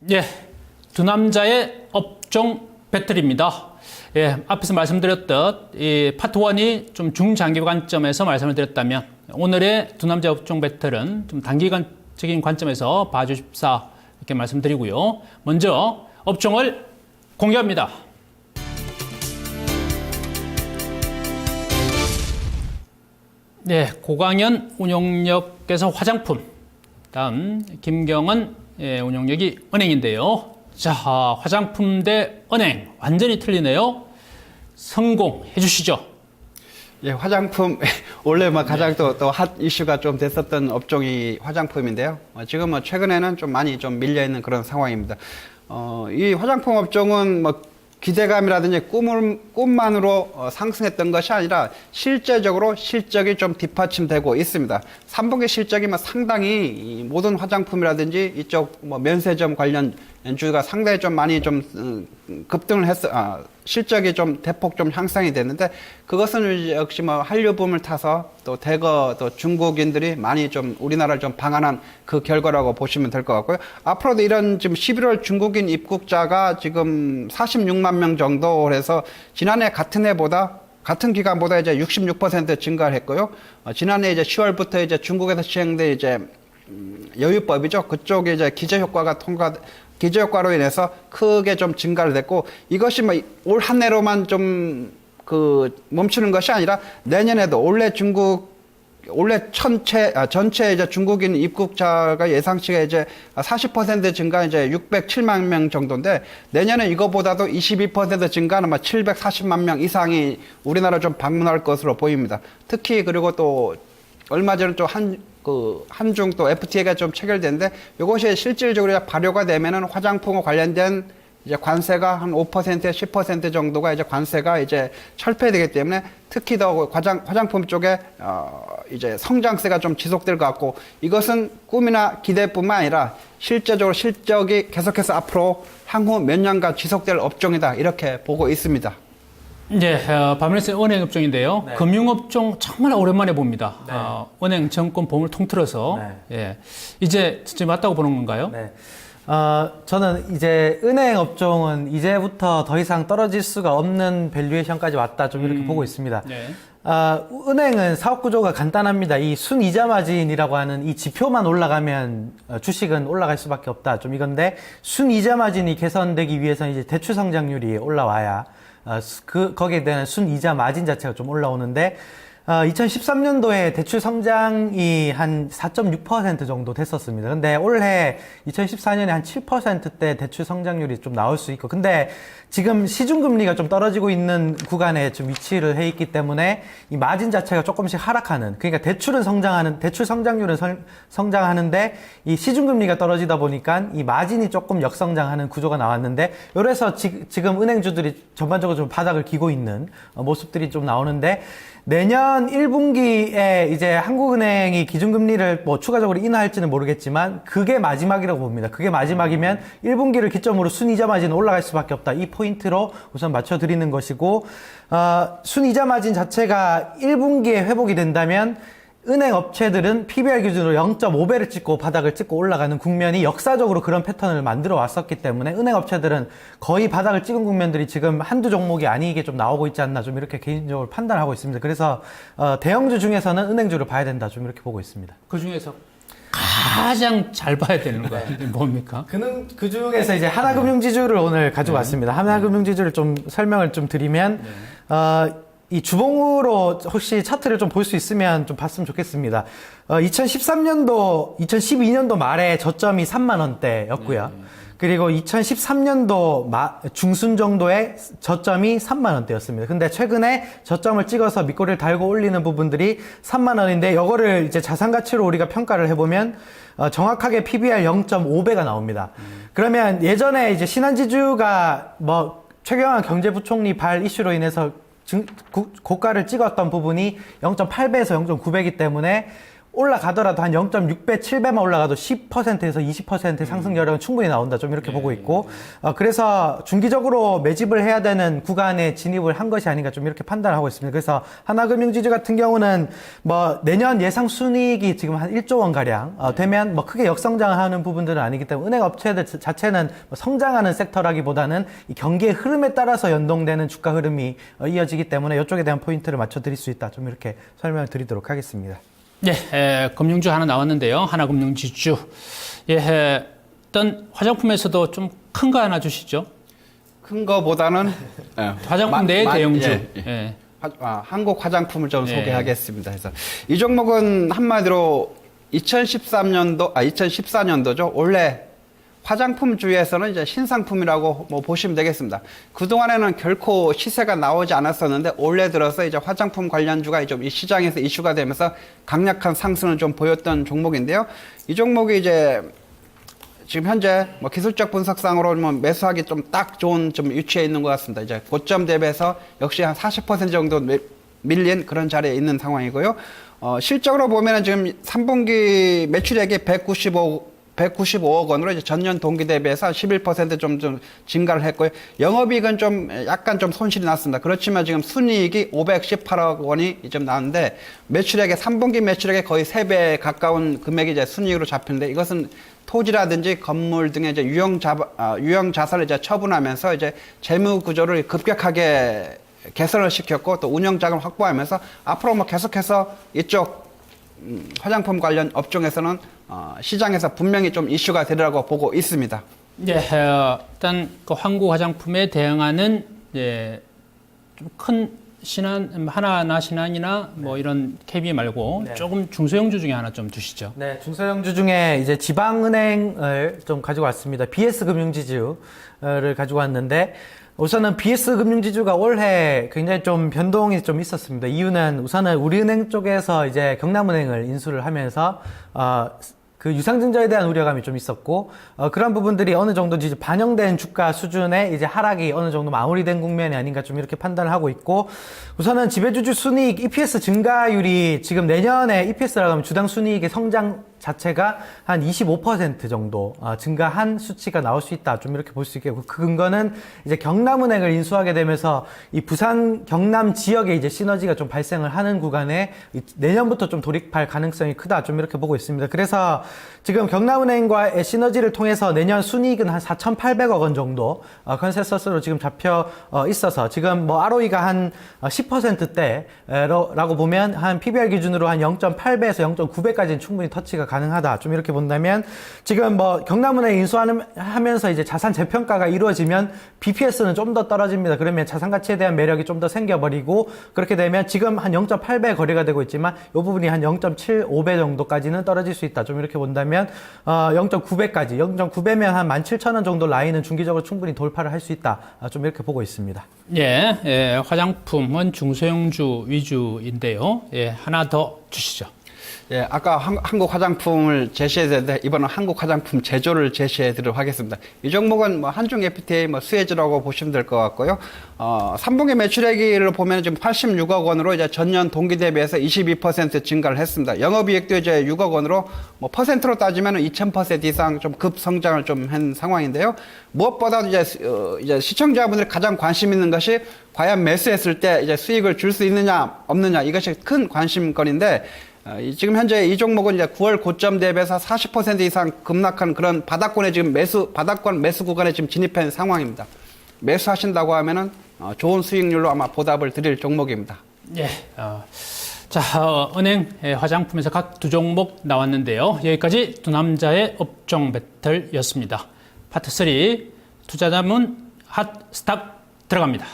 예, 두 남자의 업종 배틀입니다. 예, 앞에서 말씀드렸듯 이 파트 1이 좀 중장기 관점에서 말씀을 드렸다면 오늘의 두 남자 업종 배틀은 좀 단기간적인 관점에서 봐주십사 이렇게 말씀드리고요. 먼저 업종을 공개합니다. 네, 고강현 운용력께서 화장품, 다음 김경은 운용력이 은행인데요. 자, 화장품 대 은행 완전히 틀리네요. 성공해 주시죠. 예, 화장품 원래 가장 또 핫 이슈가 좀 됐었던 업종이 화장품인데요. 지금 최근에는 좀 많이 좀 밀려 있는 그런 상황입니다. 이 화장품 업종은 기대감이라든지 꿈만으로 상승했던 것이 아니라 실제적으로 실적이 좀 뒷받침되고 있습니다. 3분기 실적이 상당히 모든 화장품이라든지 이쪽 면세점 관련 연주가 상당히 좀 많이 좀 급등을 실적이 좀 대폭 좀 향상이 됐는데, 그것은 역시 한류 붐을 타서 또 대거 또 중국인들이 많이 좀 우리나라를 좀 방한한 그 결과라고 보시면 될 것 같고요. 앞으로도 이런 지금 11월 중국인 입국자가 지금 46만 명 정도 해서 지난해 같은 기간보다 이제 66% 증가를 했고요. 지난해 이제 10월부터 이제 중국에서 시행된 이제 여유법이죠. 그쪽에 이제 기저 효과로 인해서 크게 좀 증가를 됐고, 이것이 올 한 해로만 좀 멈추는 것이 아니라 내년에도 올해 전체 이제 중국인 입국자가 예상치가 이제 40% 증가 이제 607만 명 정도인데, 내년에 이거보다도 22% 증가는 740만 명 이상이 우리나라 좀 방문할 것으로 보입니다. 특히 그리고 또 얼마 전에 또 한중 또 FTA가 좀 체결됐는데, 이것이 실질적으로 발효가 되면은 화장품과 관련된 이제 관세가 한 5%, 10% 정도가 이제 관세가 이제 철폐되기 때문에 특히 더 화장품 쪽에 이제 성장세가 좀 지속될 것 같고, 이것은 꿈이나 기대뿐만 아니라 실제적으로 실적이 계속해서 앞으로 향후 몇 년간 지속될 업종이다, 이렇게 보고 있습니다. 네, 바메리스 은행 업종인데요. 네. 금융업종 정말 오랜만에 봅니다. 네. 은행, 정권, 보물 통틀어서 예, 이제 진짜 맞다고 보는 건가요? 네. 저는 이제 은행 업종은 이제부터 더 이상 떨어질 수가 없는 밸류에이션까지 왔다, 좀 이렇게 보고 있습니다. 네. 은행은 사업 구조가 간단합니다. 이 순이자 마진이라고 하는 이 지표만 올라가면 주식은 올라갈 수밖에 없다, 좀 이건데, 순이자 마진이 개선되기 위해서는 이제 대출 성장률이 올라와야 거기에 대한 순이자 마진 자체가 좀 올라오는데, 2013년도에 대출 성장이 한 4.6% 정도 됐었습니다. 근데 올해 2014년에 한 7%대 대출 성장률이 좀 나올 수 있고, 근데 지금 시중금리가 좀 떨어지고 있는 구간에 좀 위치를 해 있기 때문에 이 마진 자체가 조금씩 하락하는, 그러니까 대출 성장률은 성장하는데 이 시중금리가 떨어지다 보니까 이 마진이 조금 역성장하는 구조가 나왔는데, 그래서 지금 은행주들이 전반적으로 좀 바닥을 기고 있는 모습들이 좀 나오는데, 내년 1분기에 이제 한국은행이 기준금리를 추가적으로 인하할지는 모르겠지만 그게 마지막이라고 봅니다. 그게 마지막이면 1분기를 기점으로 순이자 마진은 올라갈 수밖에 없다, 이 포인트로 우선 맞춰드리는 것이고, 순이자 마진 자체가 1분기에 회복이 된다면 은행 업체들은 PBR 기준으로 0.5배를 찍고 바닥을 찍고 올라가는 국면이 역사적으로 그런 패턴을 만들어 왔었기 때문에, 은행 업체들은 거의 바닥을 찍은 국면들이 지금 한두 종목이 아니게 좀 나오고 있지 않나, 좀 이렇게 개인적으로 판단하고 있습니다. 그래서 대형주 중에서는 은행주를 봐야 된다, 좀 이렇게 보고 있습니다. 그 중에서 가장 잘 봐야 되는 거예요. 뭡니까? 그 중에서 이제 하나금융지주를 오늘 가지고 왔습니다. 하나금융지주를 좀 설명을 좀 드리면, 이 주봉으로 혹시 차트를 좀 볼 수 있으면 좀 봤으면 좋겠습니다. 2012년도 말에 저점이 3만 원대였고요. 그리고 2013년도 중순 정도에 저점이 3만 원대였습니다. 근데 최근에 저점을 찍어서 밑꼬리를 달고 올리는 부분들이 3만 원인데, 이거를 이제 자산가치로 우리가 평가를 해보면 정확하게 PBR 0.5배가 나옵니다. 그러면 예전에 이제 신한지주가 최경환 경제부총리 발 이슈로 인해서 고가를 찍었던 부분이 0.8배에서 0.9배이기 때문에 올라가더라도 한 0.6배, 7배만 올라가도 10%에서 20% 상승 여력은 충분히 나온다. 좀 이렇게 보고 있고, 그래서 중기적으로 매집을 해야 되는 구간에 진입을 한 것이 아닌가 좀 이렇게 판단을 하고 있습니다. 그래서 하나금융지주 같은 경우는 뭐 내년 예상 순이익이 지금 한 1조 원 가량 되면 뭐 크게 역성장하는 부분들은 아니기 때문에 은행 업체들 자체는 뭐 성장하는 섹터라기보다는 이 경기의 흐름에 따라서 연동되는 주가 흐름이 이어지기 때문에 이쪽에 대한 포인트를 맞춰드릴 수 있다. 좀 이렇게 설명을 드리도록 하겠습니다. 네, 금융주 하나 나왔는데요. 하나금융지주. 예, 어떤 화장품에서도 좀 큰 거 하나 주시죠. 큰 거보다는 화장품 내 대형주. 예, 예. 예. 한국 화장품을 좀 예. 소개하겠습니다. 그래서 이 종목은 한마디로 2014년도죠. 원래 화장품주에서는 이제 신상품이라고 뭐 보시면 되겠습니다. 그동안에는 결코 시세가 나오지 않았었는데 올해 들어서 이제 화장품 관련주가 좀 이 시장에서 이슈가 되면서 강력한 상승을 좀 보였던 종목인데요. 이 종목이 이제 지금 현재 뭐 기술적 분석상으로 뭐 매수하기 좀 딱 좋은 좀 위치에 있는 것 같습니다. 이제 고점 대비해서 역시 한 40% 정도 밀린 그런 자리에 있는 상황이고요. 실적으로 보면은 지금 3분기 매출액이 195억 원으로 이제 전년 동기 대비해서 11% 좀 증가를 했고요. 영업이익은 좀 약간 좀 손실이 났습니다. 그렇지만 지금 순이익이 518억 원이 좀 나왔는데 매출액의 3분기 매출액의 거의 3배 가까운 금액이 이제 순이익으로 잡히는데 이것은 토지라든지 건물 등의 이제 유형 자산을 이제 처분하면서 이제 재무 구조를 급격하게 개선을 시켰고 또 운영 자금 확보하면서 앞으로 뭐 계속해서 이쪽 화장품 관련 업종에서는 시장에서 분명히 좀 이슈가 되리라고 보고 있습니다. 예, 일단 그 한국 화장품에 대응하는 예, 좀 큰 신한 하나하나 신한이나 뭐 이런 KB 말고 조금 중소형주 중에 하나 좀 두시죠. 네, 중소형주 중에 이제 지방은행을 좀 가지고 왔습니다. BS금융지주를 가지고 왔는데 우선은 BS금융지주가 올해 굉장히 좀 변동이 좀 있었습니다. 이유는 우선은 우리은행 쪽에서 이제 경남은행을 인수를 하면서 그 유상증자에 대한 우려감이 좀 있었고 그런 부분들이 어느 정도 이제 반영된 주가 수준의 이제 하락이 어느 정도 마무리된 국면이 아닌가 좀 이렇게 판단을 하고 있고 우선은 지배주주 순이익 EPS 증가율이 지금 내년에 EPS라고 하면 주당 순이익의 성장 자체가 한 25% 정도 증가한 수치가 나올 수 있다. 좀 이렇게 볼 수 있겠고 그 근거는 이제 경남은행을 인수하게 되면서 이 부산 경남 지역에 이제 시너지가 좀 발생을 하는 구간에 내년부터 좀 돌입할 가능성이 크다. 좀 이렇게 보고 있습니다. 그래서 지금 경남은행과의 시너지를 통해서 내년 순이익은 한 4,800억 원 정도 컨센서스로 지금 잡혀 있어서 지금 뭐 ROE가 한 10%대라고 보면 한 PBR 기준으로 한 0.8배에서 0.9배까지는 충분히 터치가 가능하다. 좀 이렇게 본다면 지금 뭐 경남은행 인수하면서 이제 자산 재평가가 이루어지면 BPS는 좀 더 떨어집니다. 그러면 자산 가치에 대한 매력이 좀 더 생겨버리고 그렇게 되면 지금 한 0.8배 거래가 되고 있지만 이 부분이 한 0.75배 정도까지는 떨어질 수 있다. 좀 이렇게 본다면 0.9배까지 0.9배면 한 17,000원 정도 라인은 중기적으로 충분히 돌파를 할 수 있다. 좀 이렇게 보고 있습니다. 예, 예, 화장품은 중소형주 위주인데요. 예, 하나 더 주시죠. 예, 아까 한국 화장품을 제시했는데 이번은 한국 화장품 제조를 제시해드리도록 하겠습니다. 이 종목은 뭐 한중 FTA 뭐 수혜주라고 보시면 될 것 같고요. 3분기 매출액을 보면 지금 86억 원으로 이제 전년 동기 대비해서 22% 증가를 했습니다. 영업이익도 이제 6억 원으로 뭐 퍼센트로 따지면 2000% 이상 좀 급성장을 좀 한 상황인데요. 무엇보다도 이제 시청자분들이 가장 관심 있는 것이 과연 매수했을 때 이제 수익을 줄 수 있느냐 없느냐 이것이 큰 관심거리인데. 지금 현재 이 종목은 이제 9월 고점 대비해서 40% 이상 급락한 그런 바닥권에 지금 바닥권 매수 구간에 지금 진입한 상황입니다. 매수하신다고 하면은 좋은 수익률로 아마 보답을 드릴 종목입니다. 예. 자, 은행 화장품에서 각 두 종목 나왔는데요. 여기까지 두 남자의 업종 배틀이었습니다. 파트 3 투자자문 핫 스탁 들어갑니다.